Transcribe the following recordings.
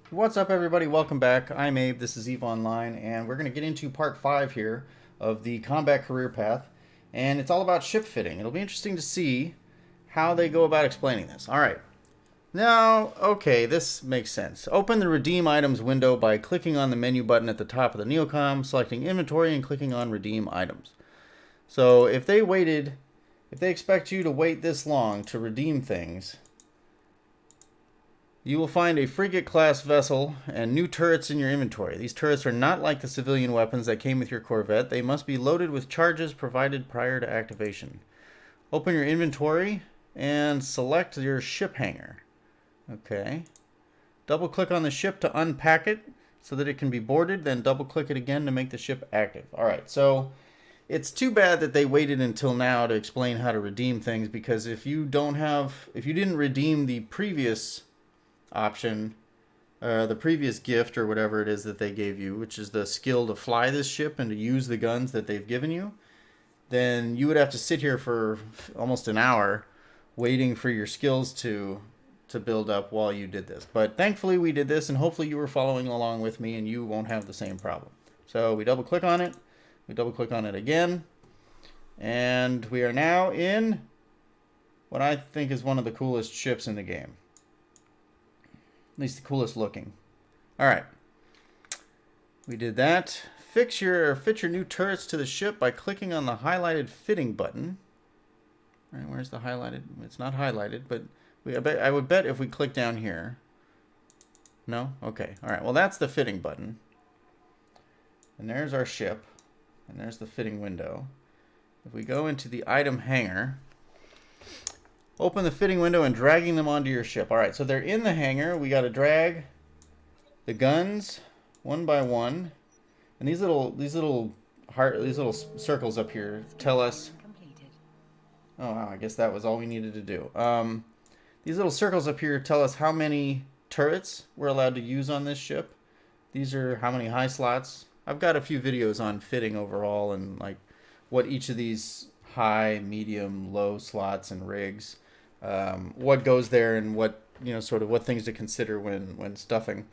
What's up, everybody? Welcome back. I'm Abe. This is EVE Online, and we're going to get into part 5 here of the combat career path, and it's all about ship fitting. It'll be interesting to see how they go about explaining this. All right. Now, okay, this makes sense. Open the Redeem Items window by clicking on the menu button at the top of the Neocom, selecting Inventory, and clicking on Redeem Items. So if they expect you to wait this long to redeem things, you will find a frigate-class vessel and new turrets in your inventory. These turrets are not like the civilian weapons that came with your Corvette. They must be loaded with charges provided prior to activation. Open your inventory and select your ship hangar. Okay. Double-click on the ship to unpack it so that it can be boarded, then double-click it again to make the ship active. Alright, so it's too bad that they waited until now to explain how to redeem things, because if you didn't redeem the previous option, the previous gift or whatever it is that they gave you, which is the skill to fly this ship and to use the guns that they've given you, then you would have to sit here for almost an hour waiting for your skills to build up while you did this. But thankfully we did this, and hopefully you were following along with me and you won't have the same problem. So we double click on it, we double click on it again, and we are now in what I think is one of the coolest ships in the game. At least the coolest looking. Alright. We did that. Fit your new turrets to the ship by clicking on the highlighted fitting button. Alright, where's the highlighted? It's not highlighted, but I would bet if we click down here. No? Okay. Alright, well that's the fitting button. And there's our ship. And there's the fitting window. If we go into the item hangar, open the fitting window and dragging them onto your ship. All right, so they're in the hangar. We got to drag the guns one by one, and these little circles up here tell us. Oh wow, I guess that was all we needed to do. These little circles up here tell us how many turrets we're allowed to use on this ship. These are how many high slots. I've got a few videos on fitting overall and like what each of these high, medium, low slots and rigs, what goes there, and what sort of what things to consider when stuffing.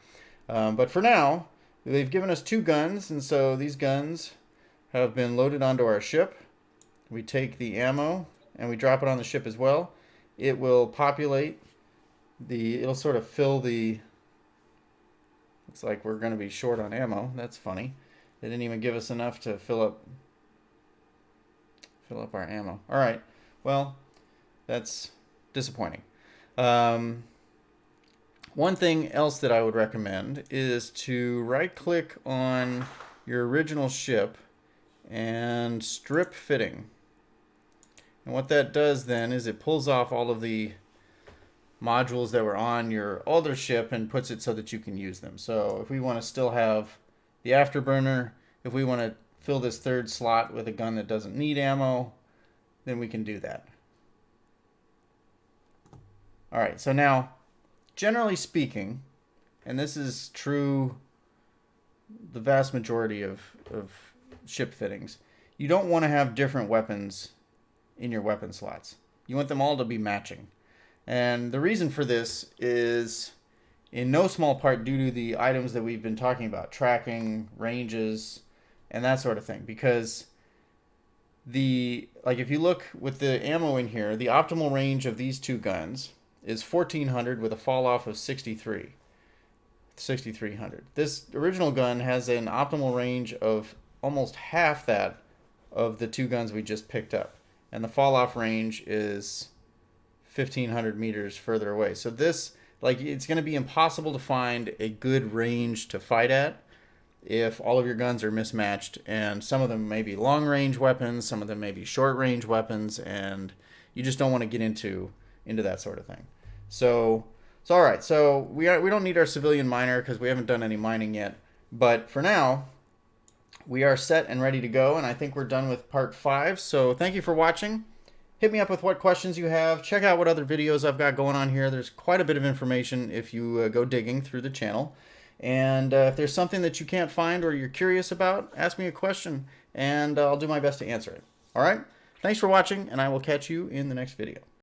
But for now, they've given us 2 guns, and so these guns have been loaded onto our ship. We take the ammo and we drop it on the ship as well. It will populate it'll sort of fill the. Looks like we're going to be short on ammo. That's funny. They didn't even give us enough to fill up our ammo. All right. Well, that's disappointing. One thing else that I would recommend is to right-click on your original ship and strip fitting. And what that does then is it pulls off all of the modules that were on your older ship and puts it so that you can use them. So if we want to still have the afterburner, if we want to fill this 3rd slot with a gun that doesn't need ammo, then we can do that. Alright, so now, generally speaking, and this is true the vast majority of ship fittings, you don't want to have different weapons in your weapon slots. You want them all to be matching. And the reason for this is in no small part due to the items that we've been talking about, tracking, ranges, and that sort of thing. Because if you look with the ammo in here, the optimal range of these 2 guns is 1400 with a fall off of 6300. This original gun has an optimal range of almost half that of the 2 guns we just picked up, and the fall off range is 1500 meters further away. So this, it's going to be impossible to find a good range to fight at if all of your guns are mismatched, and some of them may be long range weapons, some of them may be short range weapons, and you just don't want to get into that sort of thing. So all right. So we don't need our civilian miner because we haven't done any mining yet. But for now, we are set and ready to go, and I think we're done with part 5. So thank you for watching. Hit me up with what questions you have. Check out what other videos I've got going on here. There's quite a bit of information if you go digging through the channel. And if there's something that you can't find or you're curious about, ask me a question, and I'll do my best to answer it. All right? Thanks for watching, and I will catch you in the next video.